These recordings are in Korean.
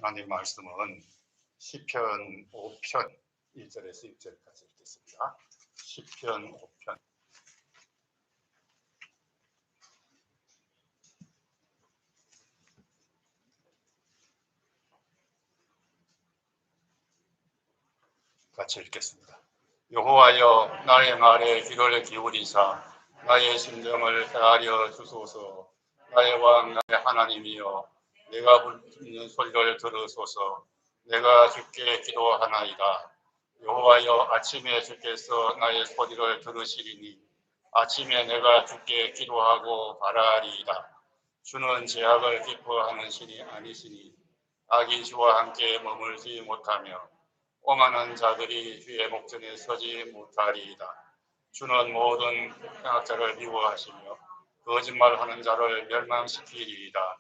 하나님 말씀은 시편 5편 1절에서 6절까지 읽겠습니다. 시편 5편. 같이 읽겠습니다. 여호와여, 나의 말에 귀를 기울이사 나의 심정을 헤아려 주소서. 나의 왕, 나의 하나님이여, 내가 부르는 소리를 들으소서. 내가 주께 기도하나이다. 여호와여, 아침에 주께서 나의 소리를 들으시리니 아침에 내가 주께 기도하고 바라리이다. 주는 죄악을 기뻐하는 신이 아니시니 악이 주와 함께 머물지 못하며 오만한 자들이 주의 목전에 서지 못하리이다. 주는 모든 행악자를 미워하시며 거짓말하는 자를 멸망시키리이다.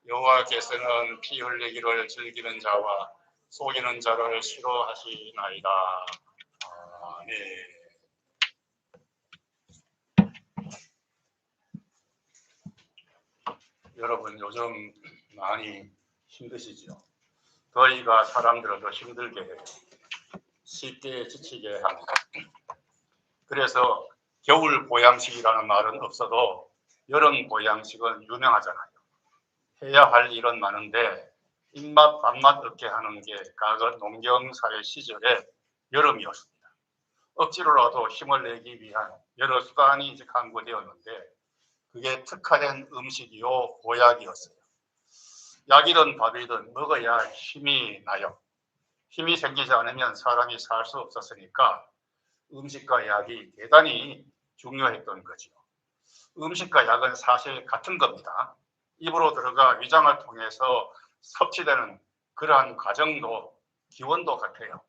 여호와께서는 피 흘리기를 즐기는 자와 속이는 자를 싫어하시나이다. 아멘. 여러분, 요즘 많이 힘드시죠? 더위가 사람들을 더 힘들게 해요. 쉽게 지치게 합니다. 그래서 겨울 보양식이라는 말은 없어도 여름 보양식은 유명하잖아요. 해야 할 일은 많은데 입맛 밥맛 없게 하는 게 과거 농경사회 시절에 여름이었습니다. 억지로라도 힘을 내기 위한 여러 수단이 이제 강구되었는데 그게 특화된 음식이요 보약이었어요. 약이든 밥이든 먹어야 힘이 나요. 힘이 생기지 않으면 사람이 살 수 없었으니까 음식과 약이 대단히 중요했던 거죠. 음식과 약은 사실 같은 겁니다. 입으로 들어가 위장을 통해서 섭취되는 그러한 과정도 기원도 같아요.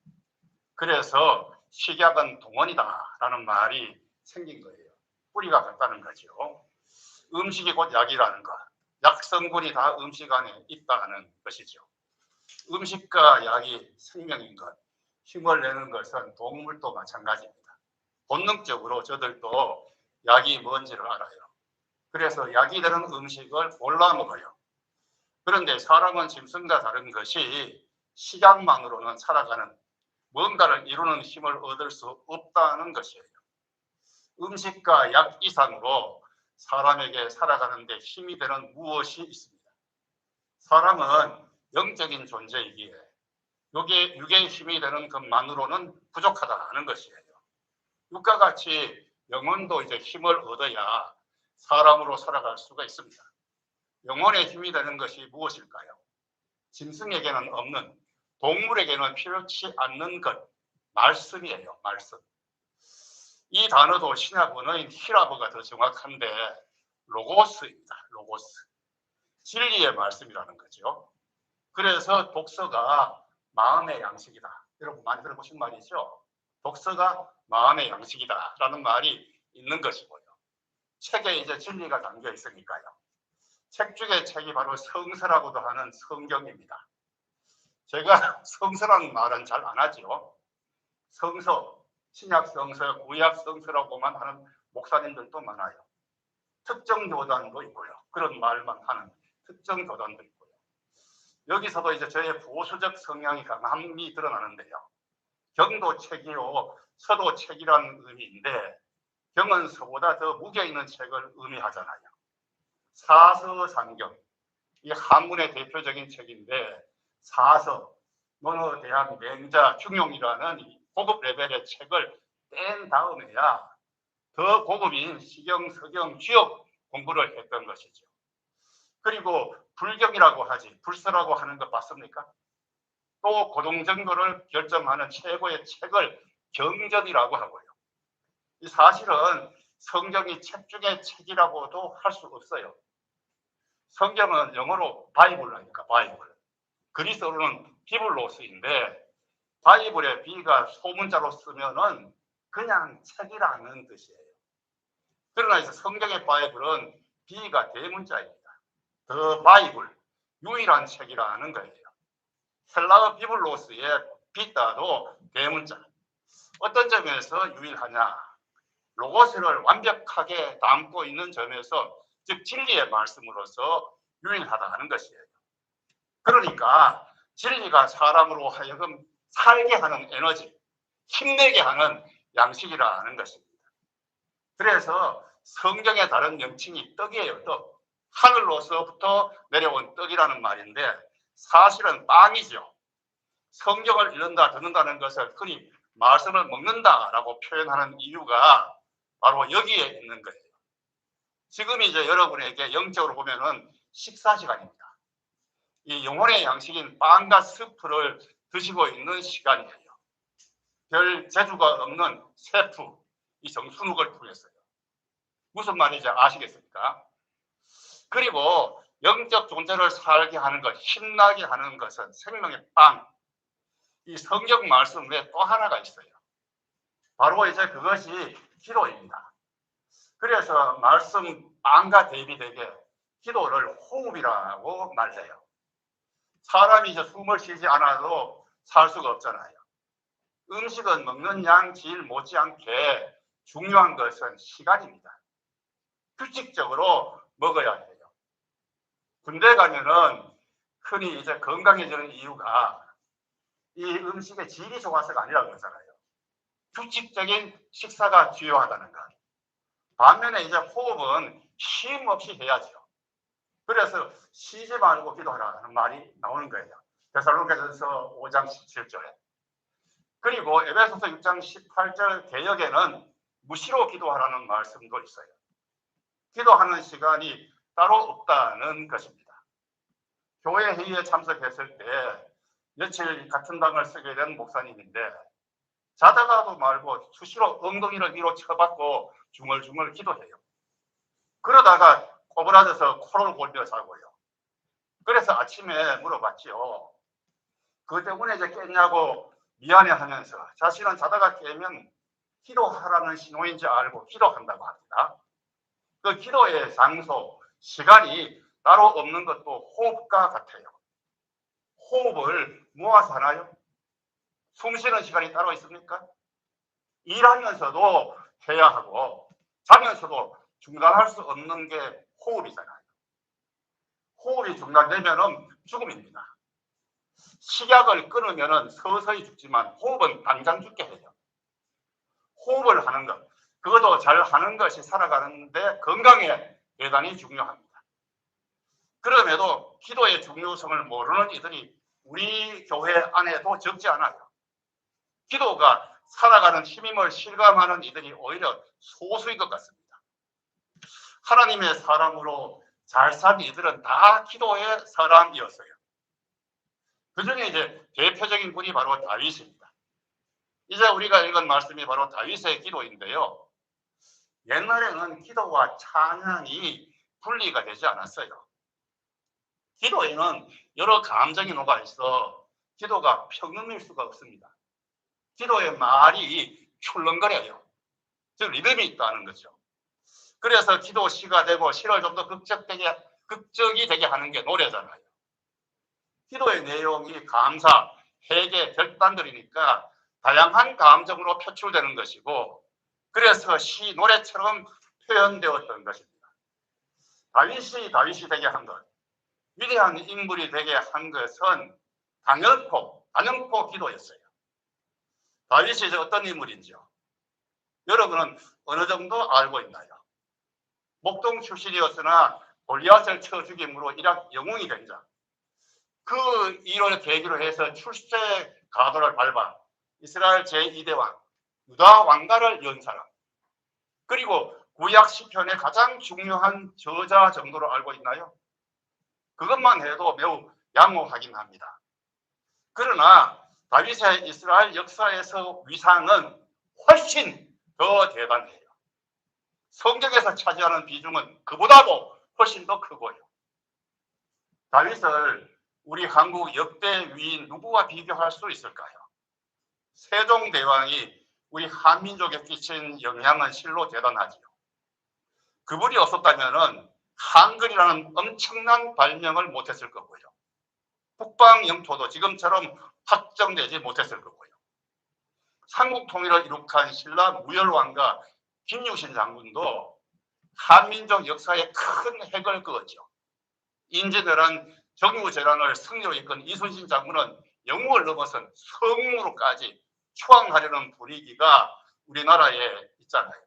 그래서 식약은 동원이다라는 말이 생긴 거예요. 뿌리가 같다는 거죠. 음식이 곧 약이라는 것. 약 성분이 다 음식 안에 있다는 것이죠. 음식과 약이 생명인 것, 힘을 내는 것은 동물도 마찬가지입니다. 본능적으로 저들도 약이 뭔지를 알아요. 그래서 약이 되는 음식을 골라 먹어요. 그런데 사람은 짐승과 다른 것이 식약만으로는 살아가는 뭔가를 이루는 힘을 얻을 수 없다는 것이에요. 음식과 약 이상으로 사람에게 살아가는 데 힘이 되는 무엇이 있습니다. 사람은 영적인 존재이기에 이게 육의 힘이 되는 것만으로는 부족하다는 것이에요. 육과 같이 영혼도 이제 힘을 얻어야 사람으로 살아갈 수가 있습니다. 영혼의 힘이 되는 것이 무엇일까요? 짐승에게는 없는, 동물에게는 필요치 않는 것, 말씀이에요. 말씀. 이 단어도 신약 언어인 히라보가 더 정확한데 로고스입니다. 로고스. 진리의 말씀이라는 거죠. 그래서 독서가 마음의 양식이다. 여러분 많이 들어보신 말이죠. 독서가 마음의 양식이다라는 말이 있는 것이고요. 책에 이제 진리가 담겨 있으니까요. 책 중에 책이 바로 성서라고도 하는 성경입니다. 제가 성서라는 말은 잘 안 하죠. 성서, 신약 성서, 구약 성서라고만 하는 목사님들도 많아요. 특정 교단도 있고요. 그런 말만 하는 특정 교단도 있고요. 여기서도 이제 저의 보수적 성향이 강함이 드러나는데요. 경도 책이요, 서도 책이라는 의미인데 경은 서보다 더 무게 있는 책을 의미하잖아요. 사서상경, 이 한문의 대표적인 책인데 사서, 어느 대학 맹자 중용이라는 고급 레벨의 책을 뺀 다음에야 더 고급인 시경, 서경, 주역 공부를 했던 것이죠. 그리고 불경이라고 하지, 불서라고 하는 거 봤습니까? 또 고동정교를 결정하는 최고의 책을 경전이라고 하고요. 이 사실은 성경이 책 중에 책이라고도 할 수 없어요. 성경은 영어로 바이블이니까 바이블. 그리스어로는 비블로스인데 바이블의 B가 소문자로 쓰면은 그냥 책이라는 뜻이에요. 그러나 이제 성경의 바이블은 B가 대문자입니다. 더 바이블, 유일한 책이라는 거예요. 헬라어 비블로스의 비타도 대문자. 어떤 점에서 유일하냐? 로고스를 완벽하게 담고 있는 점에서 즉 진리의 말씀으로서 유일하다는 것이에요. 그러니까 진리가 사람으로 하여금 살게 하는 에너지, 힘내게 하는 양식이라는 것입니다. 그래서 성경의 다른 명칭이 떡이에요. 떡. 하늘로서부터 내려온 떡이라는 말인데 사실은 빵이죠. 성경을 읽는다, 듣는다는 것을 흔히 말씀을 먹는다라고 표현하는 이유가 바로 여기에 있는 거예요. 지금 이제 여러분에게 영적으로 보면은 식사 시간입니다. 이 영혼의 양식인 빵과 스프를 드시고 있는 시간이에요. 별 재주가 없는 셰프, 이 정순욱을 통해서요. 무슨 말인지 아시겠습니까? 그리고 영적 존재를 살게 하는 것, 힘나게 하는 것은 생명의 빵. 이 성경 말씀 외에 또 하나가 있어요. 바로 이제 그것이 기도입니다. 그래서 말씀 빵과 대비되게 기도를 호흡이라고 말해요. 사람이 이제 숨을 쉬지 않아도 살 수가 없잖아요. 음식은 먹는 양 질 못지않게 중요한 것은 시간입니다. 규칙적으로 먹어야 해요. 군대 가면은 흔히 이제 건강해지는 이유가 이 음식의 질이 좋아서가 아니라 그러잖아요. 규칙적인 식사가 중요하다는 것. 반면에 이제 호흡은 쉼 없이 해야죠. 그래서 쉬지 말고 기도하라는 말이 나오는 거예요. 데살로니가전서 5장 17절에. 그리고 에베소서 6장 18절 개역에는 무시로 기도하라는 말씀도 있어요. 기도하는 시간이 따로 없다는 것입니다. 교회 회의에 참석했을 때 며칠 같은 방을 쓰게 된 목사님인데 자다가도 말고 수시로 엉덩이를 위로 쳐박고 중얼중얼 기도해요. 그러다가 꼬부라져서 코를 골며 자고요. 그래서 아침에 물어봤지요. 그것 때문에 이제 깼냐고 미안해하면서 자신은 자다가 깨면 기도하라는 신호인지 알고 기도한다고 합니다. 그 기도의 장소, 시간이 따로 없는 것도 호흡과 같아요. 호흡을 모아서 하나요? 숨 쉬는 시간이 따로 있습니까? 일하면서도 해야 하고 자면서도 중단할 수 없는 게 호흡이잖아요. 호흡이 중단되면 죽음입니다. 식약을 끊으면 서서히 죽지만 호흡은 당장 죽게 해요. 호흡을 하는 것, 그것도 잘 하는 것이 살아가는데 건강에 대단히 중요합니다. 그럼에도 기도의 중요성을 모르는 이들이 우리 교회 안에도 적지 않아요. 기도가 살아가는 힘임을 실감하는 이들이 오히려 소수인 것 같습니다. 하나님의 사람으로 잘 산 이들은 다 기도의 사람이었어요. 그 중에 이제 대표적인 분이 바로 다윗입니다. 이제 우리가 읽은 말씀이 바로 다윗의 기도인데요. 옛날에는 기도와 찬양이 분리가 되지 않았어요. 기도에는 여러 감정이 녹아 있어 기도가 평음일 수가 없습니다. 기도의 말이 출렁거려요. 즉 리듬이 있다는 거죠. 그래서 기도 시가 되고 시를 좀 더 극적이 되게 하는 게 노래잖아요. 기도의 내용이 감사, 회개, 결단들이니까 다양한 감정으로 표출되는 것이고 그래서 시, 노래처럼 표현되었던 것입니다. 다윗이 되게 한 것, 위대한 인물이 되게 한 것은 단연포 기도였어요. 다윗이 이제 어떤 인물인지요? 여러분은 어느 정도 알고 있나요? 목동 출신이었으나 골리앗을 쳐 죽임으로 이락 영웅이 된 자. 그 일을 계기로 해서 출세 가도를 밟아 이스라엘 제2대 왕, 유다 왕가를 연 사람. 그리고 구약 시편의 가장 중요한 저자 정도로 알고 있나요? 그것만 해도 매우 양호하긴 합니다. 그러나 다윗의 이스라엘 역사에서 위상은 훨씬 더 대단해요. 성경에서 차지하는 비중은 그보다도 훨씬 더 크고요. 다윗을 우리 한국 역대 위인 누구와 비교할 수 있을까요? 세종대왕이 우리 한민족에 끼친 영향은 실로 대단하지요. 그분이 없었다면 한글이라는 엄청난 발명을 못했을 거고요. 북방 영토도 지금처럼 확정되지 못했을 거고요. 삼국 통일을 이룩한 신라 무열왕과 김유신 장군도 한민족 역사에 큰 획을 그었죠. 인재들은 정유재란을 승리로 이끈 이순신 장군은 영웅을 넘어선 성무로까지 추앙하려는 분위기가 우리나라에 있잖아요.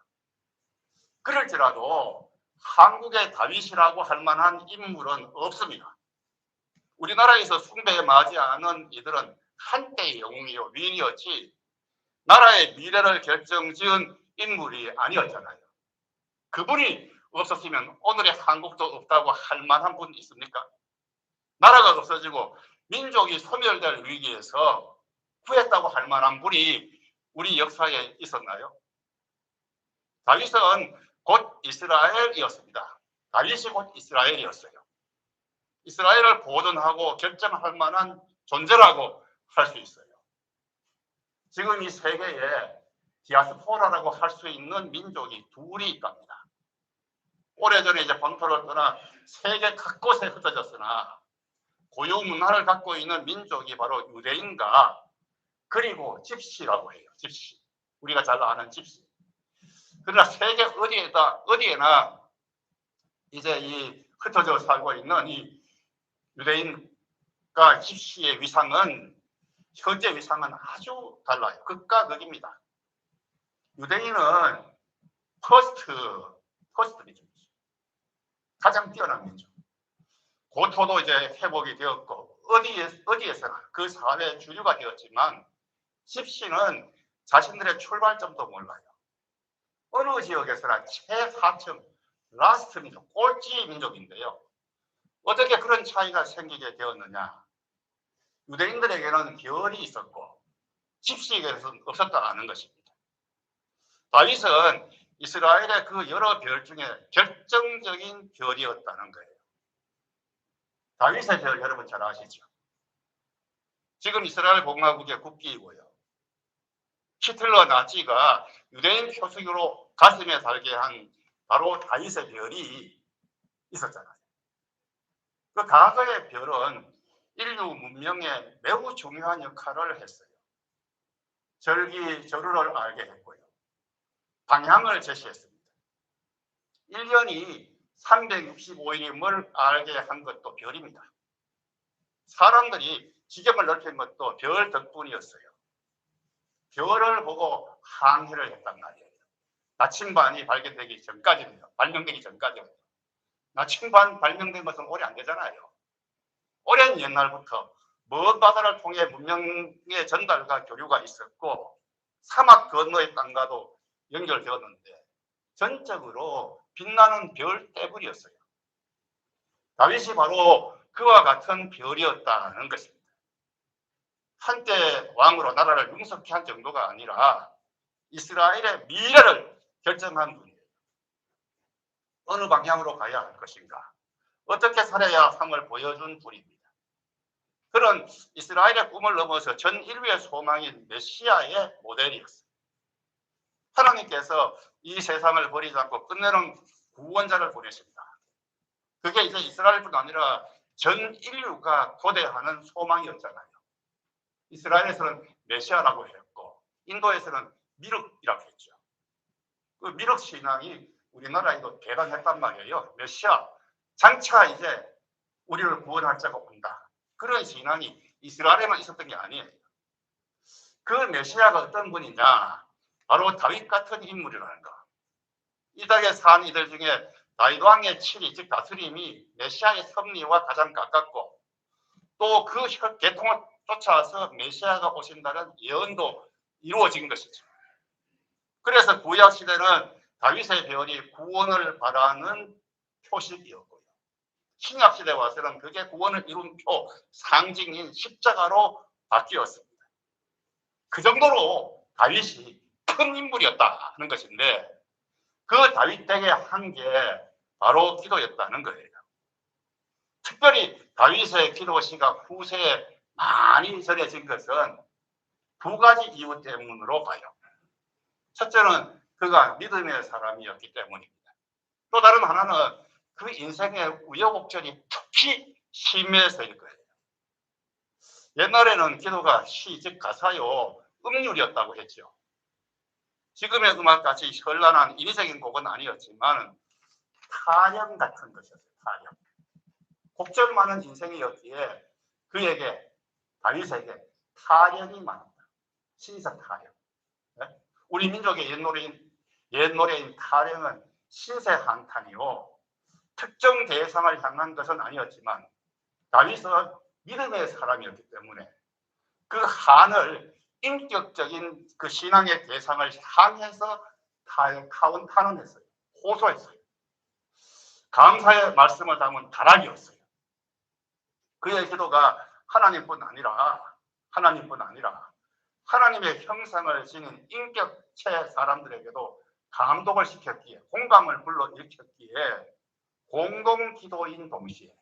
그럴지라도 한국의 다윗이라고 할 만한 인물은 없습니다. 우리나라에서 숭배에 맞지 않은 이들은 한때의 영웅이요 위인이었지 나라의 미래를 결정지은 인물이 아니었잖아요. 그분이 없었으면 오늘의 한국도 없다고 할 만한 분 있습니까? 나라가 없어지고 민족이 소멸될 위기에서 구했다고 할 만한 분이 우리 역사에 있었나요? 다윗은 곧 이스라엘이었습니다. 다윗이 곧 이스라엘이었어요. 이스라엘을 보존하고 결정할 만한 존재라고 할 수 있어요. 지금 이 세계에 디아스포라라고 할 수 있는 민족이 둘이 있답니다. 오래전에 이제 본토를 떠나 세계 곳곳에 흩어졌으나 고유 문화를 갖고 있는 민족이 바로 유대인과 그리고 집시라고 해요. 집시. 우리가 잘 아는 집시. 그러나 세계 어디에나 이제 이 흩어져 살고 있는 이 유대인과 집시의 위상은 현재 위상은 아주 달라요. 극과 극입니다. 유대인은 퍼스트 민족. 가장 뛰어난 민족. 고토도 이제 회복이 되었고 어디에서나 그 사회의 주류가 되었지만 집시는 자신들의 출발점도 몰라요. 어느 지역에서나 최하층 라스트 민족, 꼴찌 민족인데요. 어떻게 그런 차이가 생기게 되었느냐? 유대인들에게는 별이 있었고 집시에게는 없었다는 것입니다. 다윗은 이스라엘의 그 여러 별 중에 결정적인 별이었다는 거예요. 다윗의 별 여러분 잘 아시죠? 지금 이스라엘 공화국의 국기이고요. 히틀러 나치가 유대인 표식으로 가슴에 달게 한 바로 다윗의 별이 있었잖아요. 그 과거의 별은 인류 문명에 매우 중요한 역할을 했어요. 절기저루를 알게 했고요. 방향을 제시했습니다. 1년이 365일임을 알게 한 것도 별입니다. 사람들이 지점을 넓힌 것도 별 덕분이었어요. 별을 보고 항해를 했단 말이에요. 나침반이 발견되기 전까지는요. 발명되기 전까지는요. 나침반 발명된 것은 오래 안 되잖아요. 오랜 옛날부터 먼 바다를 통해 문명의 전달과 교류가 있었고 사막 건너의 땅과도 연결되었는데 전적으로 빛나는 별 때문이었어요. 다윗이 바로 그와 같은 별이었다는 것입니다. 한때 왕으로 나라를 융성케 한 정도가 아니라 이스라엘의 미래를 결정한 분이에요. 어느 방향으로 가야 할 것인가? 어떻게 살아야 함을 보여준 분입니다. 그런 이스라엘의 꿈을 넘어서 전 인류의 소망인 메시아의 모델이었어요. 하나님께서 이 세상을 버리지 않고 끝내는 구원자를 보내십니다. 그게 이제 이스라엘뿐 아니라 전 인류가 고대하는 소망이었잖아요. 이스라엘에서는 메시아라고 했고 인도에서는 미륵이라고 했죠. 그 미륵 신앙이 우리나라에도 대단했단 말이에요. 메시아, 장차 이제 우리를 구원할 자가 온다. 그런 신앙이 이스라엘에만 있었던 게 아니에요. 그 메시아가 어떤 분이냐? 바로 다윗 같은 인물이라는 거. 이 땅에 산 이들 중에 다윗 왕의 치리, 즉 다스림이 메시아의 섭리와 가장 가깝고 또 그 계통을 쫓아서 메시아가 오신다는 예언도 이루어진 것이죠. 그래서 구약 시대는 다윗의 별이 구원을 바라는 표식이었고요. 신약 시대 와서는 그게 구원을 이룬 표, 상징인 십자가로 바뀌었습니다. 그 정도로 다윗이 큰 인물이었다는 것인데 그 다윗 댁에 한 게 바로 기도였다는 거예요. 특별히 다윗의 기도시가 후세에 많이 전해진 것은 두 가지 이유 때문으로 봐요. 첫째는 그가 믿음의 사람이었기 때문입니다. 또 다른 하나는 그 인생의 우여곡절이 특히 심해서일 거예요. 옛날에는 기도가 시, 즉 가사요, 음률이었다고 했죠. 지금의 음악같이 현란한 인위적인 곡은 아니었지만 타령 같은 것이었어요. 타령. 복절 많은 인생이었기에 그에게 다윗에게 타령이 많았다. 신사 타령. 네? 우리 민족의 옛노래인 타령은 신세 한탄이요. 특정 대상을 향한 것은 아니었지만 다윗은 믿음의 사람이었기 때문에 그 한을 인격적인 그 신앙의 대상을 향해서 탄원했어요. 호소했어요. 감사의 말씀을 담은 다락이었어요. 그의 기도가 하나님뿐 아니라 하나님의 형상을 지닌 인격체 사람들에게도 감동을 시켰기에, 공감을 불러일으켰기에 공동기도인 동시에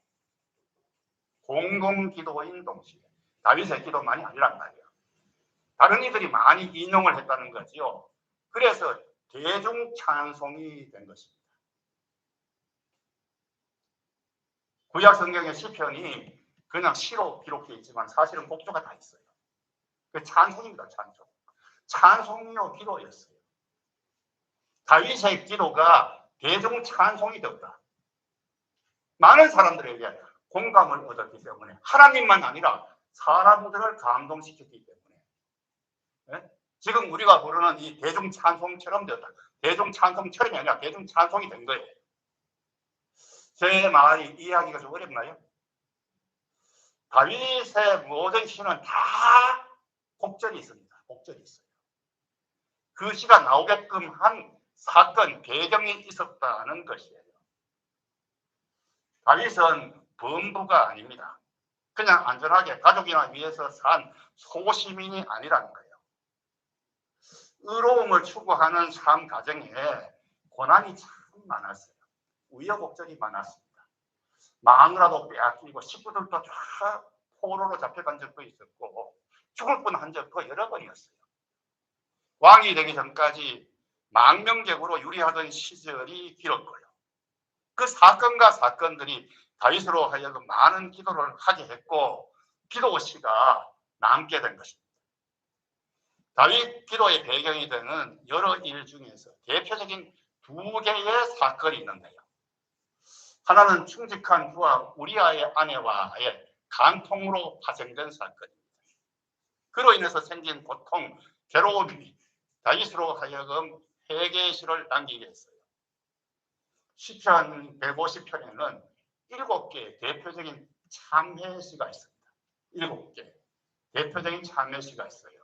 다윗의 기도만이 아니란 말이에요. 다른 이들이 많이 인용을 했다는 거지요. 그래서 대중 찬송이 된 것입니다. 구약 성경의 시편이 그냥 시로 기록되어 있지만 사실은 곡조가 다 있어요. 그 찬송입니다. 찬송이요 기도였어요. 다윗의 기도가 대중 찬송이 되었다. 많은 사람들에게 공감을 얻었기 때문에, 하나님만 아니라 사람들을 감동시켰기 때문에, 네? 지금 우리가 부르는 이 대중 찬송처럼 되었다. 대중 찬송처럼이 아니라 대중 찬송이 된 거예요. 제 말이 이해하기가 좀 어렵나요? 다윗의 모든 시는 다 곡절이 있습니다. 곡절이 있어요. 그 시가 나오게끔 한 사건, 배경이 있었다는 것이에요. 다윗은 범부가 아닙니다. 그냥 안전하게 가족이나 위해서 산 소시민이 아니라는 거예요. 의로움을 추구하는 삶 가정에 고난이 참 많았어요. 우여곡절이 많았습니다. 마누라도 빼앗기고 식구들도 다 포로로 잡혀간 적도 있었고 죽을 뻔한 적도 여러 번이었어요. 왕이 되기 전까지 망명적으로 유리하던 시절이 길었고요. 그 사건과 사건들이 다윗으로 하여금 많은 기도를 하게 했고 기도시가 남게 된 것입니다. 다윗 기도의 배경이 되는 여러 일 중에서 대표적인 두 개의 사건이 있는데요. 하나는 충직한 부하 우리아의 아내와의 간통으로 파생된 사건입니다. 그로 인해서 생긴 고통, 괴로움이 다윗으로 하여금 회개의 시를 남기게 했어요. 시편 150편에는 7개의 대표적인 참회시가 있습니다. 7개 대표적인 참회시가 있어요.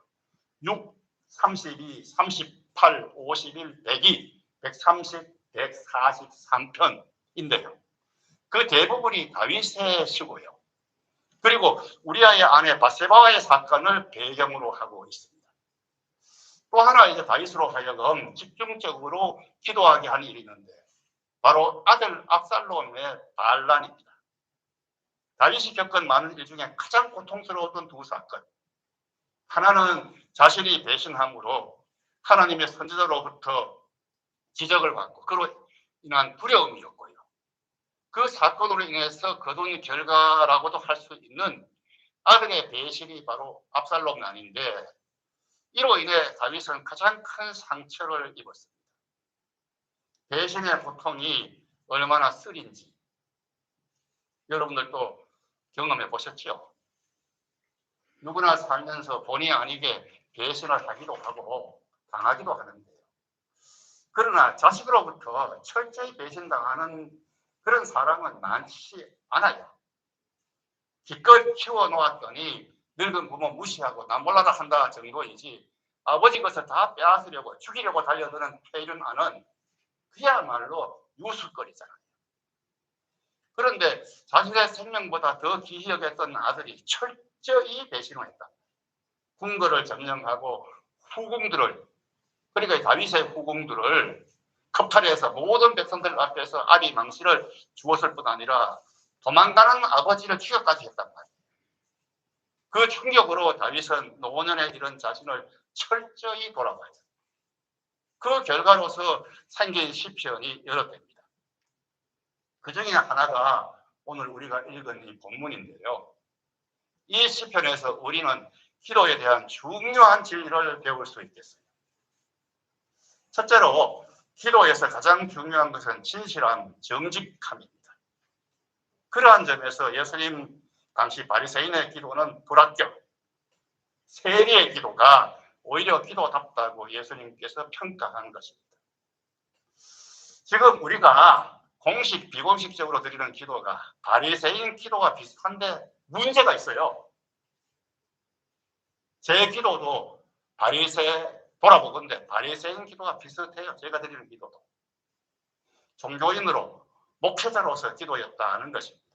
6, 32, 38, 51, 102, 130, 143편인데요. 그 대부분이 다윗의 시고요. 그리고 우리아의 아내 바세바와의 사건을 배경으로 하고 있습니다. 또 하나 이제 다윗으로 하여금 집중적으로 기도하게 한 일이 있는데 바로 아들 압살롬의 반란입니다. 다윗이 겪은 많은 일 중에 가장 고통스러웠던 두 사건. 하나는 자신이 배신함으로 하나님의 선지자로부터 지적을 받고 그로 인한 두려움이었고요. 그 사건으로 인해서 거둔 결과라고도 할 수 있는 아들의 배신이 바로 압살롬 난인데 이로 인해 다윗은 가장 큰 상처를 입었습니다. 배신의 고통이 얼마나 쓰린지 여러분들도 경험해 보셨죠? 누구나 살면서 본의 아니게 배신을 하기도 하고 당하기도 하는데요. 그러나 자식으로부터 철저히 배신당하는 그런 사람은 많지 않아요. 기껏 키워놓았더니 늙은 부모 무시하고 나 몰라라 한다 정도이지 아버지 것을 다 빼앗으려고 죽이려고 달려드는 폐륜아는 그야말로 유술거리잖아요. 그런데 자신의 생명보다 더 귀히 여겼던 아들이 철저히 배신을 했다. 궁궐을 점령하고 후궁들을, 그러니까 다윗의 후궁들을 겁탈해서 모든 백성들 앞에서 아비 망신을 주었을 뿐 아니라 도망가는 아버지를 추격까지 했단 말이에요. 그 충격으로 다윗은 노년에 이른 자신을 철저히 돌아봐요. 그 결과로서 생긴 시편이 여러 개입니다. 그 중에 하나가 오늘 우리가 읽은 이 본문인데요. 이 시편에서 우리는 기도에 대한 중요한 진리를 배울 수 있겠어요. 첫째로 기도에서 가장 중요한 것은 진실함, 정직함입니다. 그러한 점에서 예수님 당시 바리새인의 기도는 불합격, 세리의 기도가 오히려 기도답다고 예수님께서 평가한 것입니다. 지금 우리가 공식, 비공식적으로 드리는 기도가 바리새인 기도와 비슷한데 문제가 있어요. 제 기도도 돌아보건대 바리새인 기도가 비슷해요. 제가 드리는 기도도. 종교인으로, 목회자로서 기도였다는 것입니다.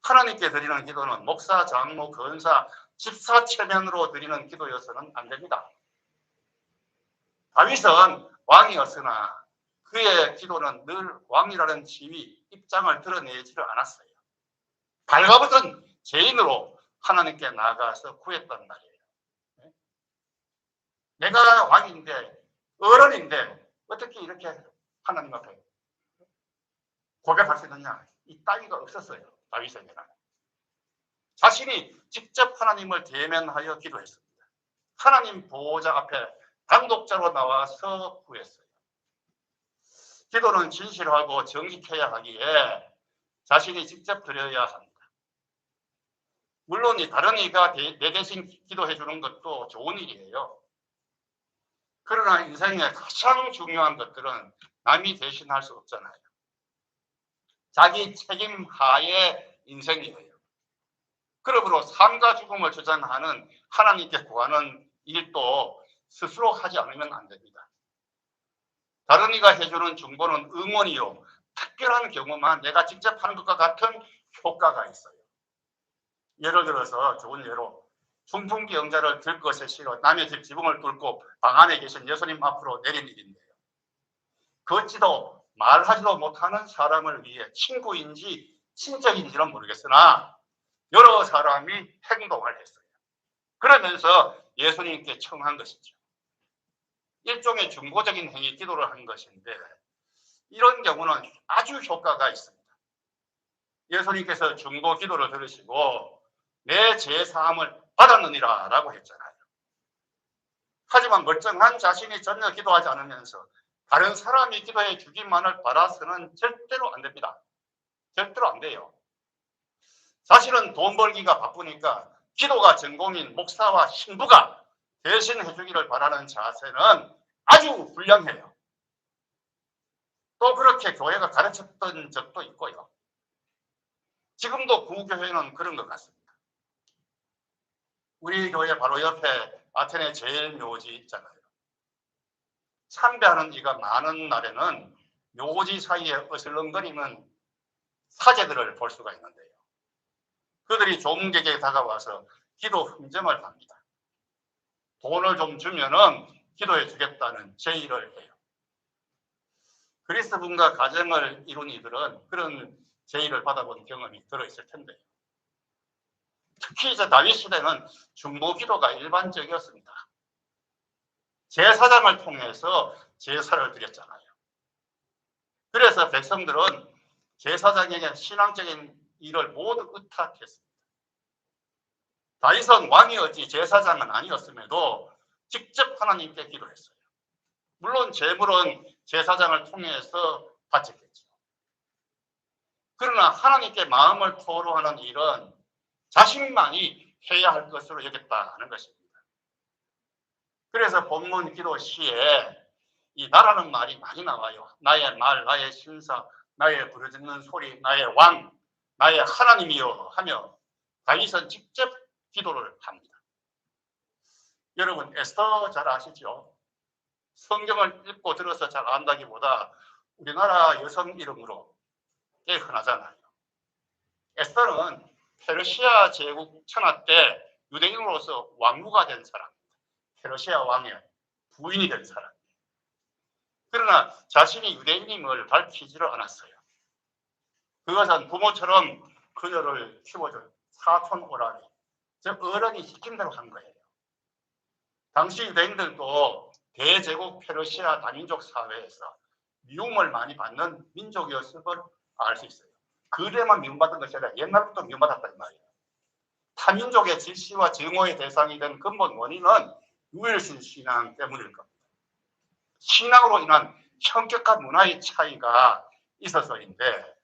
하나님께 드리는 기도는 목사, 장로, 권사, 집사 체면으로 드리는 기도여서는 안 됩니다. 다윗은 왕이었으나 그의 기도는 늘 왕이라는 지위, 입장을 드러내지를 않았어요. 발가벗은 죄인으로 하나님께 나아가서 구했단 말이에요. 내가 왕인데, 어른인데 어떻게 이렇게 하나님 앞에 고백할 수 있느냐? 이 따위가 없었어요. 다윗에게는. 자신이 직접 하나님을 대면하여 기도했습니다. 하나님 보호자 앞에 단독자로 나와서 구했어요. 기도는 진실하고 정직해야 하기에 자신이 직접 드려야 합니다. 물론 다른 이가 내 대신 기도해 주는 것도 좋은 일이에요. 그러나 인생의 가장 중요한 것들은 남이 대신할 수 없잖아요. 자기 책임 하에 인생이에요. 그러므로 삶과 죽음을 주장하는 하나님께 구하는 일도 스스로 하지 않으면 안 됩니다. 다른 이가 해주는 중보는 응원이요. 특별한 경우만 내가 직접 하는 것과 같은 효과가 있어요. 예를 들어서 좋은 예로 중풍기 영자를 들 것에 싫어 남의 집 지붕을 뚫고 방 안에 계신 예수님 앞으로 내린 일인데요. 걷지도 말하지도 못하는 사람을 위해 친구인지 친척인지는 모르겠으나 여러 사람이 행동을 했어요. 그러면서 예수님께 청한 것이죠. 일종의 중보적인 행위, 기도를 한 것인데 이런 경우는 아주 효과가 있습니다. 예수님께서 중보 기도를 들으시고 내 죄사함을 받았느니라 라고 했잖아요. 하지만 멀쩡한 자신이 전혀 기도하지 않으면서 다른 사람이 기도해 주기만을 바라서는 절대로 안 됩니다. 절대로 안 돼요. 사실은 돈 벌기가 바쁘니까 기도가 전공인 목사와 신부가 대신 해주기를 바라는 자세는 아주 훌륭해요. 또 그렇게 교회가 가르쳤던 적도 있고요. 지금도 구교회는 그런 것 같습니다. 우리 교회 바로 옆에 아테네 제일 묘지 있잖아요. 참배하는 이가 많은 날에는 묘지 사이에 어슬렁거리는 사제들을 볼 수가 있는데요. 그들이 조문객에게 다가와서 기도 흥정을 합니다. 돈을 좀 주면은 기도해 주겠다는 제의를 해요. 그리스 분과 가정을 이룬 이들은 그런 제의를 받아본 경험이 들어있을 텐데요. 특히 이제 다윗 시대는 중보 기도가 일반적이었습니다. 제사장을 통해서 제사를 드렸잖아요. 그래서 백성들은 제사장에게 신앙적인 일을 모두 의탁했습니다. 다윗은 왕이었지 제사장은 아니었음에도 직접 하나님께 기도했어요. 물론 재물은 제사장을 통해서 바쳤겠죠. 그러나 하나님께 마음을 토로하는 일은 자신만이 해야 할 것으로 여겼다는 것입니다. 그래서 본문 기도 시에 이 나라는 말이 많이 나와요. 나의 말, 나의 신사, 나의 부르짖는 소리, 나의 왕, 나의 하나님이여 하며 다윗은 직접 기도를 합니다. 여러분 에스더 잘 아시죠? 성경을 읽고 들어서 잘 안다기보다 우리나라 여성 이름으로 꽤 흔하잖아요. 에스더는 페르시아 제국 천하 때 유대인으로서 왕후가 된 사람입니다. 페르시아 왕의 부인이 된 사람이에요. 그러나 자신이 유대인임을 밝히지를 않았어요. 그것은 부모처럼 그녀를 키워준 사촌 오라비, 즉 어른이 시킨 대로 한 거예요. 당시 유대인들도 대제국 페르시아 다민족 사회에서 미움을 많이 받는 민족이었음을 알 수 있어요. 그래만 미움받은 것이 아니라 옛날부터 미움받았단 말이에요. 타민족의 질시와 증오의 대상이 된 근본 원인은 유일신 신앙 때문일 겁니다. 신앙으로 인한 현격한 문화의 차이가 있어서인데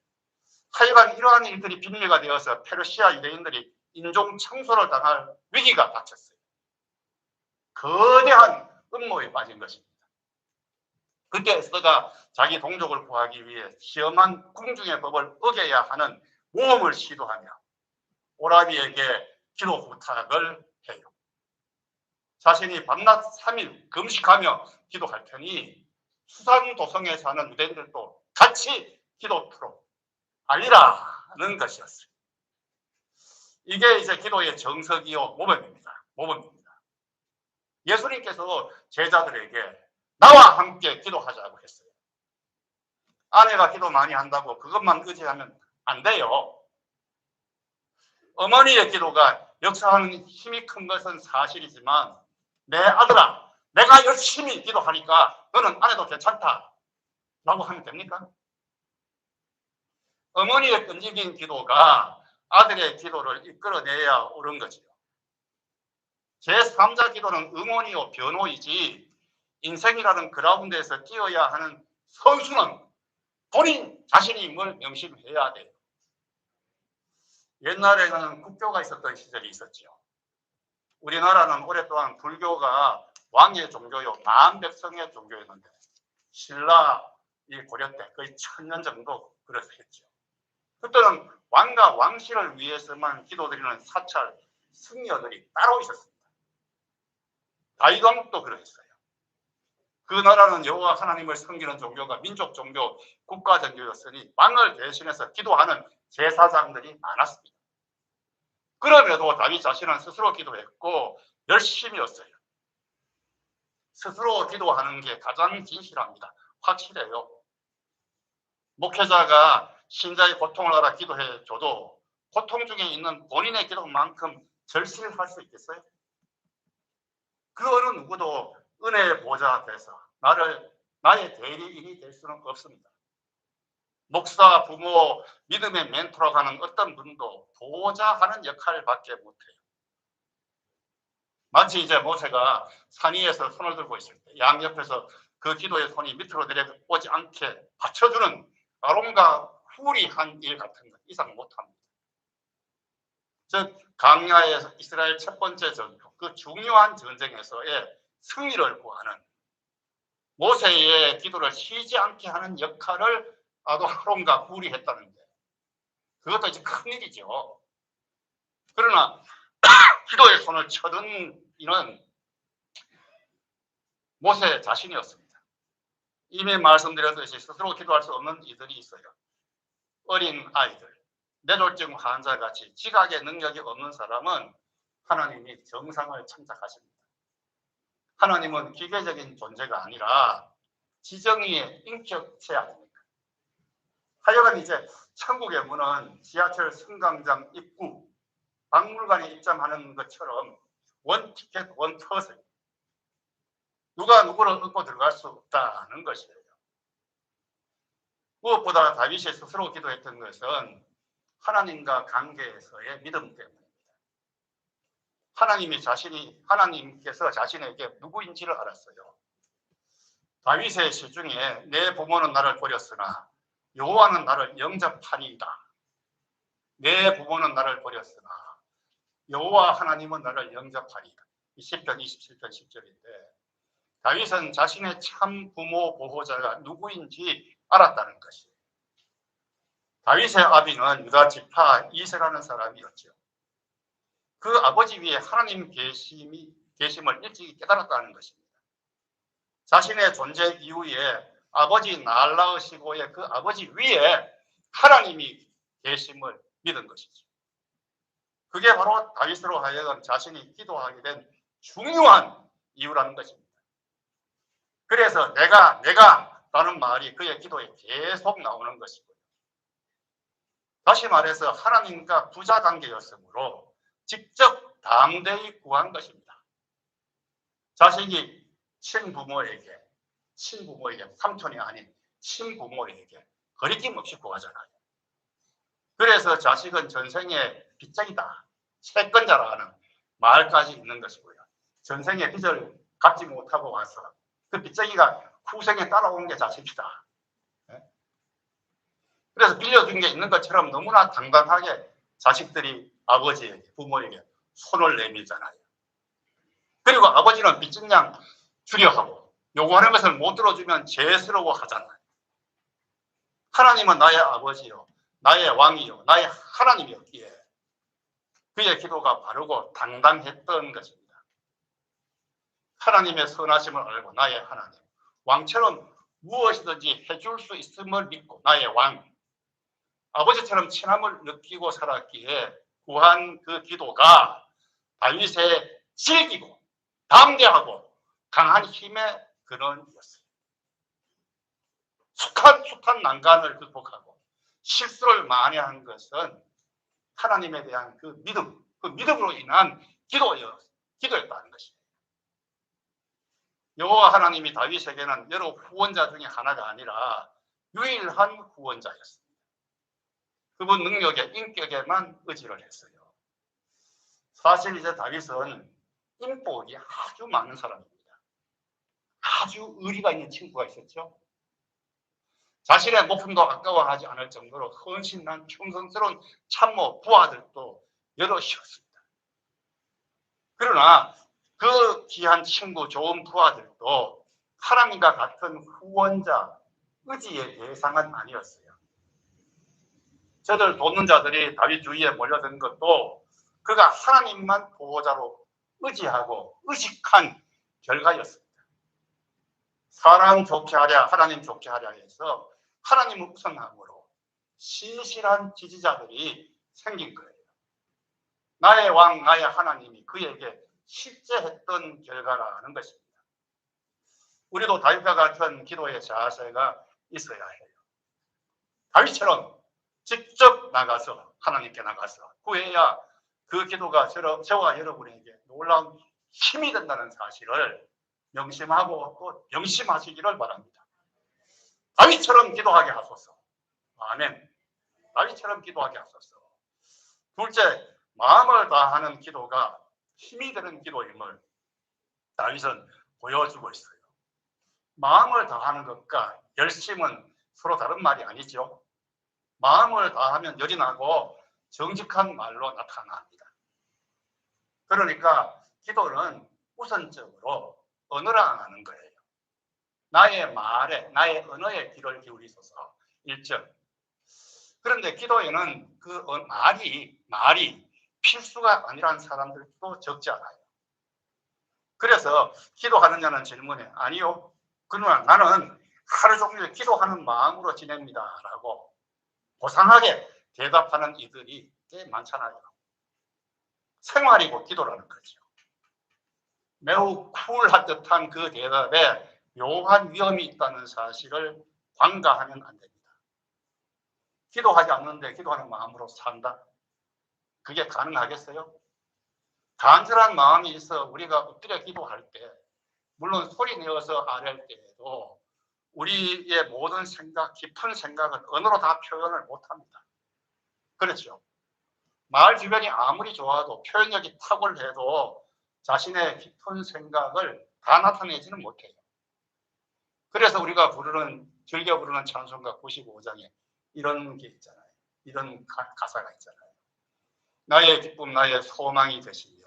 하여간 이러한 일들이 빙의가 되어서 페르시아 유대인들이 인종 청소를 당할 위기가 닥쳤어요. 거대한 음모에 빠진 것입니다. 그때 에스더가 자기 동족을 구하기 위해 시험한 궁중의 법을 어겨야 하는 모험을 시도하며 오라비에게 기도 부탁을 해요. 자신이 밤낮 3일 금식하며 기도할 테니 수산도성에 사는 유대인들도 같이 기도토록 알리라는 것이었어요. 이게 이제 기도의 정석이요 모범입니다. 예수님께서 제자들에게 나와 함께 기도하자고 했어요. 아내가 기도 많이 한다고 그것만 의지하면 안 돼요. 어머니의 기도가 역사하는 힘이 큰 것은 사실이지만 내 아들아, 내가 열심히 기도하니까 너는 안 해도 괜찮다 라고 하면 됩니까? 어머니의 끈질긴 기도가 아들의 기도를 이끌어내야 옳은 거지요. 제3자 기도는 응원이요 변호이지 인생이라는 그라운드에서 뛰어야 하는 선수는 본인 자신임을 명심해야 돼요. 옛날에는 국교가 있었던 시절이 있었죠. 우리나라는 오랫동안 불교가 왕의 종교요 만백성의 종교였는데 신라 이 고려 때 거의 1000년 정도 그래서 했죠. 그때는 왕과 왕실을 위해서만 기도드리는 사찰 승려들이 따로 있었습니다. 다윗왕도 그러했어요. 그 나라는 여호와 하나님을 섬기는 종교가 민족 종교, 국가 종교였으니 왕을 대신해서 기도하는 제사장들이 많았습니다. 그럼에도 다윗 자신은 스스로 기도했고 열심히 했어요. 스스로 기도하는 게 가장 진실합니다. 확실해요. 목회자가 신자의 고통을 알아 기도해줘도 고통 중에 있는 본인의 기도만큼 절실할 수 있겠어요? 그 어느 누구도 은혜의 보좌 앞에서 나의 대리인이 될 수는 없습니다. 목사, 부모, 믿음의 멘토라고 하는 어떤 분도 보좌하는 역할밖에 못해요. 마치 이제 모세가 산 위에서 손을 들고 있을 때 양옆에서 그 기도의 손이 밑으로 내려오지 않게 받쳐주는 아론과 훌이 한 일 같은 것 이상 못합니다. 즉 강야의 이스라엘 첫 번째 전투, 그 중요한 전쟁에서의 승리를 구하는 모세의 기도를 쉬지 않게 하는 역할을 아론과 훌이 했다는데 그것도 이제 큰일이죠. 그러나 기도의 손을 쳐든 이는 모세 자신이었습니다. 이미 말씀드렸듯이 스스로 기도할 수 없는 이들이 있어요. 어린 아이들, 뇌졸중 환자같이 지각의 능력이 없는 사람은 하나님이 정상을 참작하십니다. 하나님은 기계적인 존재가 아니라 지정의의 인격체 아닙니까? 하여간 이제 천국의 문은 지하철 승강장 입구, 박물관에 입장하는 것처럼 원티켓 원터스 누가 누구를 얻고 들어갈 수 없다는 것이에요. 무엇보다 다윗이 스스로 기도했던 것은 하나님과 관계에서의 믿음 때문입니다. 하나님께서 자신에게 누구인지를 알았어요. 다윗의 시 중에 내 부모는 나를 버렸으나 여호와는 나를 영접하니이다. 내 부모는 나를 버렸으나 여호와 하나님은 나를 영접하니이다. 시편 27편 10절인데 다윗은 자신의 참 부모 보호자가 누구인지 알았다는 것이에요. 다윗의 아비는 유다 지파 이세라는 사람이었죠. 그 아버지 위에 하나님 계심을 일찍이 깨달았다는 것입니다. 자신의 존재 이후에 아버지 날라으시고의 그 아버지 위에 하나님이 계심을 믿은 것이죠. 그게 바로 다윗으로 하여금 자신이 기도하게 된 중요한 이유라는 것입니다. 그래서 내가 라는 말이 그의 기도에 계속 나오는 것이고요. 다시 말해서 하나님과 부자 관계였으므로 직접 담대히 구한 것입니다. 자식이 친부모에게 삼촌이 아닌 친부모에게 거리낌 없이 구하잖아요. 그래서 자식은 전생의 빚쟁이다, 채권자라는 말까지 있는 것이고요. 전생의 빚을 갚지 못하고 와서 그 빚쟁이가 후생에 따라오는 게 자식이다. 그래서 빌려준 게 있는 것처럼 너무나 당당하게 자식들이 아버지에게, 부모에게 손을 내밀잖아요. 그리고 아버지는 빚진 양 주려 하고 요구하는 것을 못 들어주면 죄스러워 하잖아요. 하나님은 나의 아버지요, 나의 왕이요, 나의 하나님이었기에 그의 기도가 바르고 당당했던 것입니다. 하나님의 선하심을 알고 나의 하나님, 왕처럼 무엇이든지 해줄 수 있음을 믿고 나의 왕, 아버지처럼 친함을 느끼고 살았기에 구한 그 기도가 다윗의 질기고 담대하고 강한 힘의 근원이었어요. 숱한 난간을 극복하고 실수를 만회한 것은 하나님에 대한 그 믿음으로 인한 기도였다는 것입니다. 여호와 하나님이 다윗에게는 여러 후원자 중에 하나가 아니라 유일한 후원자였습니다. 그분 능력에, 인격에만 의지를 했어요. 사실 이제 다윗은 인복이 아주 많은 사람입니다. 아주 의리가 있는 친구가 있었죠. 자신의 목숨도 아까워하지 않을 정도로 헌신한 충성스러운 참모 부하들도 여럿이었습니다. 그러나 그 귀한 친구 좋은 부하들도 하나님과 같은 후원자, 의지의 대상은 아니었어요. 저들 돕는 자들이 다윗 주위에 몰려든 것도 그가 하나님만 보호자로 의지하고 의식한 결과였습니다. 사람 좋게 하랴 하나님 좋게 하랴 해서 하나님을 우선함으로 신실한 지지자들이 생긴 거예요. 나의 왕, 나의 하나님이 그에게 실제했던 결과라는 것입니다. 우리도 다윗과 같은 기도의 자세가 있어야 해요. 다윗처럼 직접 나가서 하나님께 나가서 구해야 그 기도가 저와 여러분에게 놀라운 힘이 된다는 사실을 명심하고 또 명심하시기를 바랍니다. 다윗처럼 기도하게 하소서. 아멘. 다윗처럼 기도하게 하소서. 둘째, 마음을 다하는 기도가 힘이 되는 기도임을 다윗은 보여주고 있어요. 마음을 다하는 것과 열심은 서로 다른 말이 아니죠. 마음을 다하면 열이 나고 정직한 말로 나타납니다. 그러니까 기도는 우선적으로 언어라는 거예요. 나의 말에, 나의 언어에 귀를 기울이소서. 1절. 그런데 기도에는 그 말이 필수가 아니라는 사람들도 적지 않아요. 그래서 기도하느냐는 질문에 아니요. 그러나 나는 하루 종일 기도하는 마음으로 지냅니다. 라고 고상하게 대답하는 이들이 꽤 많잖아요. 생활이고 기도라는 거죠. 매우 쿨할 듯한 그 대답에 묘한 위험이 있다는 사실을 관가하면 안 됩니다. 기도하지 않는데 기도하는 마음으로 산다? 그게 가능하겠어요? 간절한 마음이 있어 우리가 엎드려 기도할 때, 물론 소리 내어서 아뢰할 때에도 우리의 모든 생각, 깊은 생각은 언어로 다 표현을 못합니다. 그렇죠? 마을 주변이 아무리 좋아도 표현력이 탁월해도 자신의 깊은 생각을 다 나타내지는 못해요. 그래서 우리가 즐겨 부르는 찬송가 95장에 이런 게 있잖아요. 이런 가사가 있잖아요. 나의 기쁨, 나의 소망이 되시며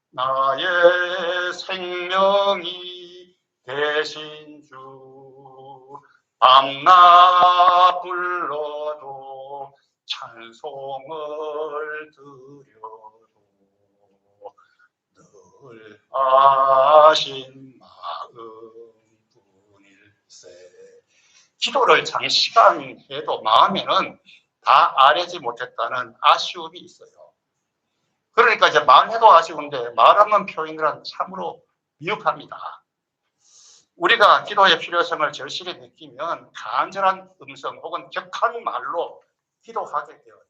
나의 생명이 되신 주, 밤낮 불러도 찬송을 드려도 늘 아신 마음뿐일세. 기도를 장시간 해도 마음에는 다 아뢰지 못했다는 아쉬움이 있어요. 그러니까 이제 말해도 아쉬운데 말 없는 표현이란 참으로 미흡합니다. 우리가 기도의 필요성을 절실히 느끼면 간절한 음성 혹은 격한 말로 기도하게 되어요.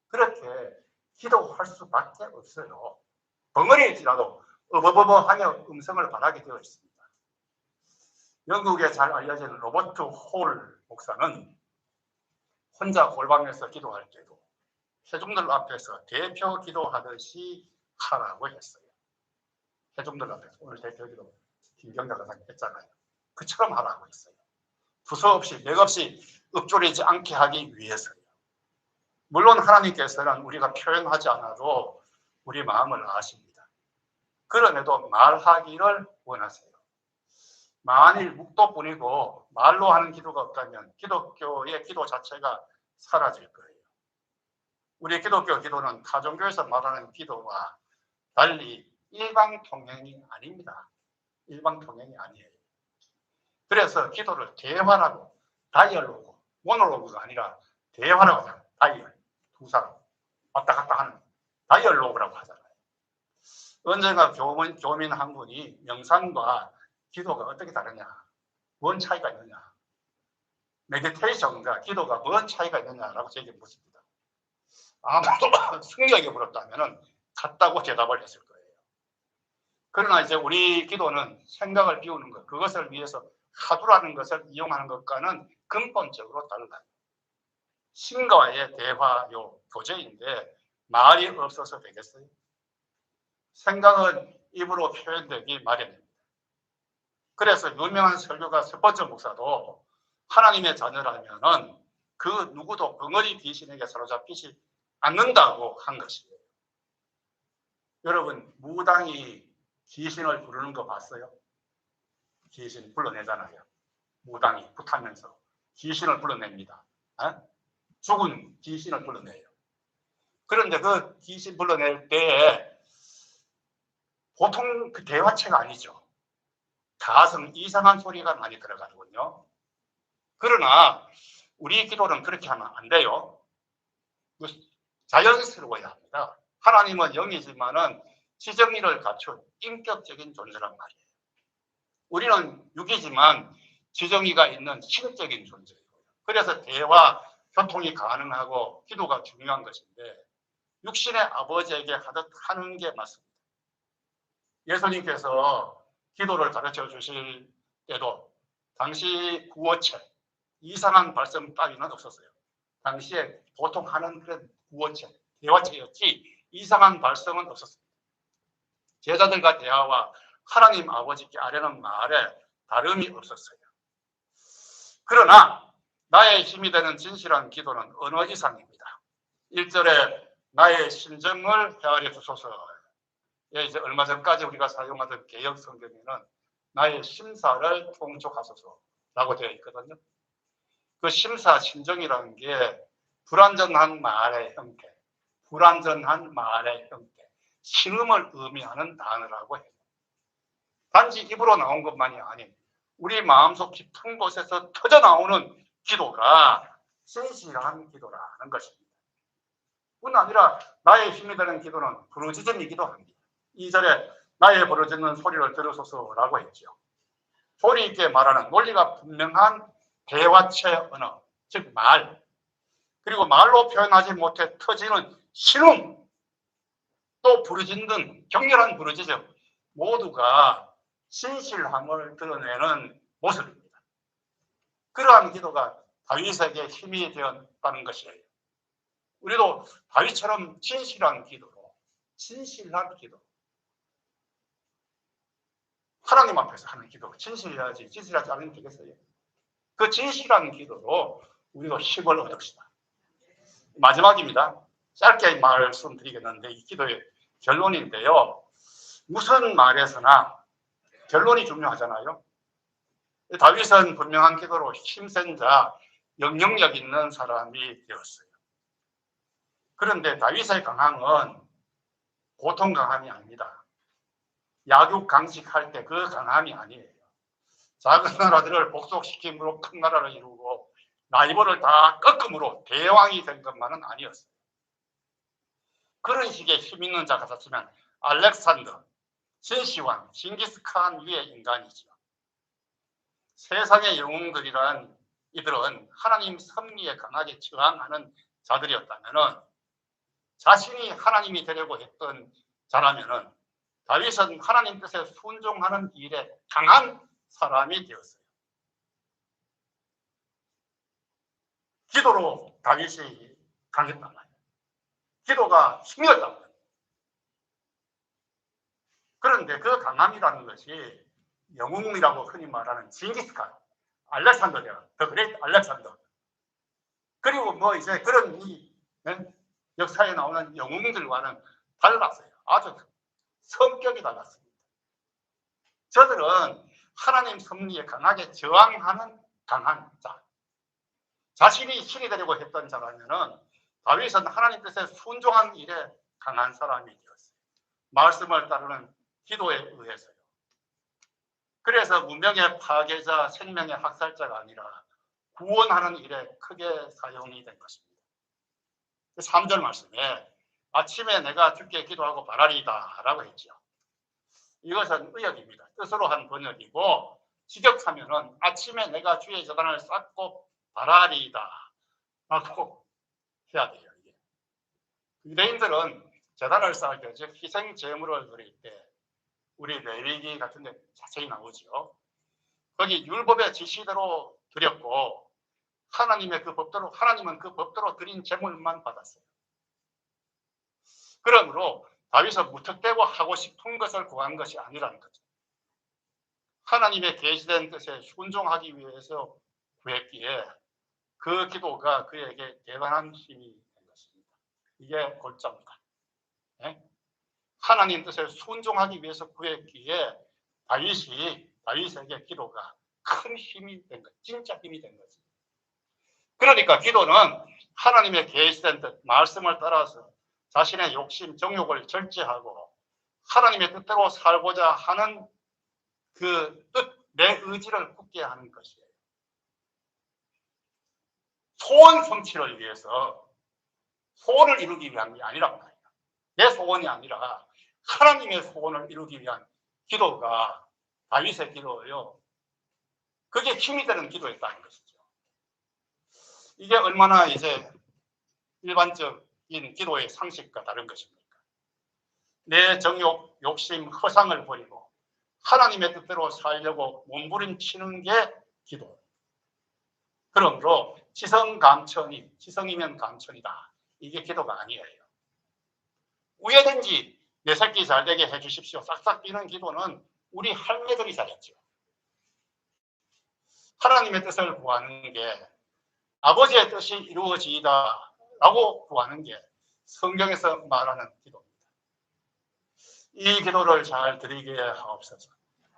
그렇게 기도할 수밖에 없어요. 벙어리일지라도 어버버버하며 음성을 발하게 되어 있습니다. 영국에 잘 알려진 로버트 홀 목사는 혼자 골방에서 기도할 때도 회중들 앞에서 대표 기도하듯이 하라고 했어요. 회중들 앞에서 오늘 대표 기도 김경자가 했잖아요. 그처럼 하라고 했어요. 두서없이 맥없이 읊조리지 않게 하기 위해서요. 물론 하나님께서는 우리가 표현하지 않아도 우리 마음을 아십니다. 그럼에도 말하기를 원하세요. 만일 묵도뿐이고 말로 하는 기도가 없다면 기독교의 기도 자체가 사라질 거예요. 우리 기독교 기도는 타종교에서 말하는 기도와 달리 일방통행이 아닙니다. 일방통행이 아니에요. 그래서 기도를 대화라고, 다이얼로그, 모노로그가 아니라 대화라고 하잖아요. 다이얼, 두 사람 왔다 갔다 하는 다이얼로그라고 하잖아요. 언젠가 교민 한 분이 명상과 기도가 어떻게 다르냐, 뭔 차이가 있느냐, 메디테이션과 기도가 뭔 차이가 있느냐라고 제게 묻습니다. 아무도 승리하게 물었다면 같다고 대답을 했을 거예요. 그러나 이제 우리 기도는 생각을 비우는 것, 그것을 위해서 하두라는 것을 이용하는 것과는 근본적으로 달라요. 신과의 대화요, 교제인데 말이 없어서 되겠어요? 생각은 입으로 표현되기 마련입니다. 그래서 유명한 설교가 스포츠 목사도 하나님의 자녀라면은 그 누구도 벙어리 귀신에게 사로잡히지 않는다고 한 것이에요. 여러분, 무당이 귀신을 부르는 거 봤어요? 귀신 불러내잖아요. 무당이 붙으면서 귀신을 불러냅니다. 죽은 귀신을 불러내요. 그런데 그 귀신 불러낼 때에 보통 그 대화체가 아니죠. 가성 이상한 소리가 많이 들어가거든요. 그러나 우리 기도는 그렇게 하면 안 돼요. 자연스러워야 합니다. 하나님은 영이지만은 지정의를 갖춘 인격적인 존재란 말이에요. 우리는 육이지만 지정의가 있는 신적인 존재예요. 그래서 대화, 교통이 가능하고 기도가 중요한 것인데 육신의 아버지에게 하듯 하는 게 맞습니다. 예수님께서 기도를 가르쳐 주실 때도 당시 구어체, 이상한 발성 따위는 없었어요. 당시에 보통 하는 그런 구어체, 대화체였지 이상한 발성은 없었습니다. 제자들과 대화와 하나님 아버지께 아뢰는 말에 다름이 없었어요. 그러나 나의 힘이 되는 진실한 기도는 언어 이상입니다. 1절에 나의 심정을 헤아려 주소서. 이제 얼마 전까지 우리가 사용하던 개역 성경에는 나의 심사를 통촉하소서라고 되어 있거든요. 그 심사, 심정이라는 게 불완전한 말의 형태, 불완전한 말의 형태, 신음을 의미하는 단어라고 해요. 단지 입으로 나온 것만이 아닌 우리 마음속 깊은 곳에서 터져 나오는 기도가 진실한 기도라는 것입니다. 뿐 아니라 나의 힘이 되는 기도는 부르짖음이기도 합니다. 2절에 나의 부르짖는 소리를 들으소서라고 했죠. 소리 있게 말하는 논리가 분명한 대화체 언어, 즉 말, 그리고 말로 표현하지 못해 터지는 신음, 또 부르짖는 격렬한 부르짖음, 모두가 신실함을 드러내는 모습입니다. 그러한 기도가 다윗에게 힘이 되었다는 것이에요. 우리도 다윗처럼 진실한 기도로, 진실한 기도, 하나님 앞에서 하는 기도, 진실해야지, 진실하지 않으면 되겠어요? 그 진실한 기도로 우리도 힘을 얻읍시다. 마지막입니다. 짧게 말씀드리겠는데 이 기도의 결론인데요. 무슨 말에서나 결론이 중요하잖아요. 다윗은 분명한 기도로 힘센 자, 영향력 있는 사람이 되었어요. 그런데 다윗의 강함은 보통 강함이 아닙니다. 약육 강식할 때 그 강함이 아니에요. 작은 나라들을 복속시킴으로 큰 나라를 이루고 라이벌을 다 꺾음으로 대왕이 된 것만은 아니었어요. 그런 식의 힘 있는 자가 있었으면 알렉산더, 진시황, 징기스칸 위의 인간이죠. 세상의 영웅들이란 이들은 하나님 섭리에 강하게 저항하는 자들이었다면 자신이 하나님이 되려고 했던 자라면 다윗은 하나님 뜻에 순종하는 일에 강한 사람이 되었어요. 기도로 다윗이 강했단 말이에요. 기도가 힘이었단 말이에요. 그런데 그 강함이라는 것이 영웅이라고 흔히 말하는 징기스칸, 알렉산더냐, 더 그레이트 알렉산더, 그리고 뭐 이제 그런 역사에 나오는 영웅들과는 달랐어요. 아주 성격이 달랐습니다. 저들은 하나님 섭리에 강하게 저항하는 강한 자, 자신이 신이 되려고 했던 자라면은 다윗은 하나님 뜻에 순종한 일에 강한 사람이 되었어요. 말씀을 따르는 기도에 의해서요. 그래서 문명의 파괴자, 생명의 학살자가 아니라 구원하는 일에 크게 사용이 된 것입니다. 3절 말씀에 아침에 내가 주께 기도하고 바라리이다 라고 했죠. 이것은 의역입니다. 뜻으로 한 번역이고 직역하면은 아침에 내가 주의 재단을 쌓고 바라리이다 라고 해야 돼요. 이게. 유대인들은 재단을 쌓을 때, 즉 희생 제물을 드릴 때 우리 레위기 같은 데 자세히 나오죠. 거기 율법의 지시대로 드렸고 하나님의 그 법대로, 하나님은 그 법대로 드린 제물만 받았어요. 그러므로 다윗은 무턱대고 하고 싶은 것을 구한 것이 아니라는 거죠. 하나님의 계시된 뜻에 순종하기 위해서 구했기에 그 기도가 그에게 대단한 힘이 된 것입니다. 이게 골자입니다. 네? 하나님 뜻에 순종하기 위해서 구했기에 다윗에게 기도가 큰 힘이 된 것, 진짜 힘이 된 거죠. 그러니까 기도는 하나님의 계시된 뜻, 말씀을 따라서 자신의 욕심, 정욕을 절제하고 하나님의 뜻대로 살고자 하는 그 뜻, 내 의지를 굳게 하는 것이에요. 소원 성취를 위해서 소원을 이루기 위한 게 아니란 말이에요. 내 소원이 아니라 하나님의 소원을 이루기 위한 기도가 다윗의 기도예요. 그게 힘이 되는 기도였다는 것이죠. 이게 얼마나 이제 일반적인 기도의 상식과 다른 것입니까? 내 정욕, 욕심, 허상을 버리고 하나님의 뜻대로 살려고 몸부림치는 게 기도. 그러므로 지성이면 감천이다. 이게 기도가 아니에요. 우애든지 내 새끼 잘되게 해주십시오. 싹싹 비는 기도는 우리 할매들이 잘했죠. 하나님의 뜻을 구하는 게 아버지의 뜻이 이루어지이다 라고 구하는 게 성경에서 말하는 기도입니다. 이 기도를 잘 드리게 하옵소서.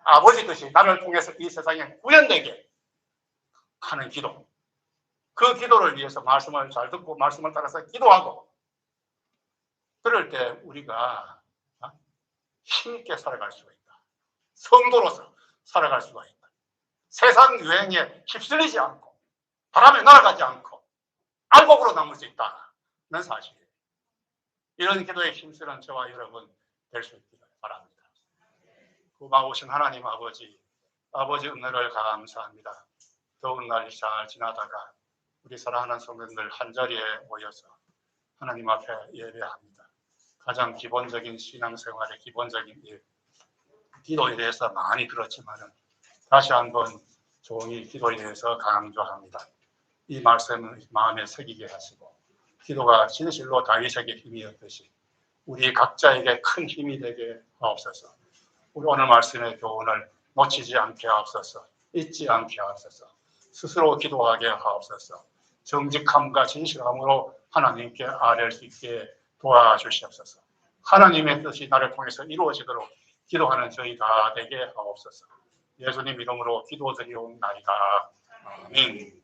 아버지 뜻이 나를 통해서 이 세상에 구현되게 하는 기도. 그 기도를 위해서 말씀을 잘 듣고 말씀을 따라서 기도하고 그럴 때 우리가 힘있게 살아갈 수가 있다. 성도로서 살아갈 수가 있다. 세상 유행에 휩쓸리지 않고 바람에 날아가지 않고 알곡으로 남을 수 있다는 사실이에요. 이런 기도에 힘쓰는 저와 여러분 될 수 있기를 바랍니다. 고마우신 하나님 아버지 은혜를 감사합니다. 더운 날 잘 지나다가 우리 사랑하는 성도들 한자리에 모여서 하나님 앞에 예배합니다. 가장 기본적인 신앙생활의 기본적인 일, 기도에 대해서 많이 들었지만은 다시 한번 종이 기도에 대해서 강조합니다. 이 말씀을 마음에 새기게 하시고 기도가 진실로 다윗에게 힘이었듯이 우리 각자에게 큰 힘이 되게 하옵소서. 우리 오늘 말씀의 교훈을 놓치지 않게 하옵소서. 잊지 않게 하옵소서. 스스로 기도하게 하옵소서. 정직함과 진실함으로 하나님께 아뢰할 수 있게 도와주시옵소서. 하나님의 뜻이 나를 통해서 이루어지도록 기도하는 저희 다 되게 하옵소서. 예수님 이름으로 기도드리옵나이다. 아멘.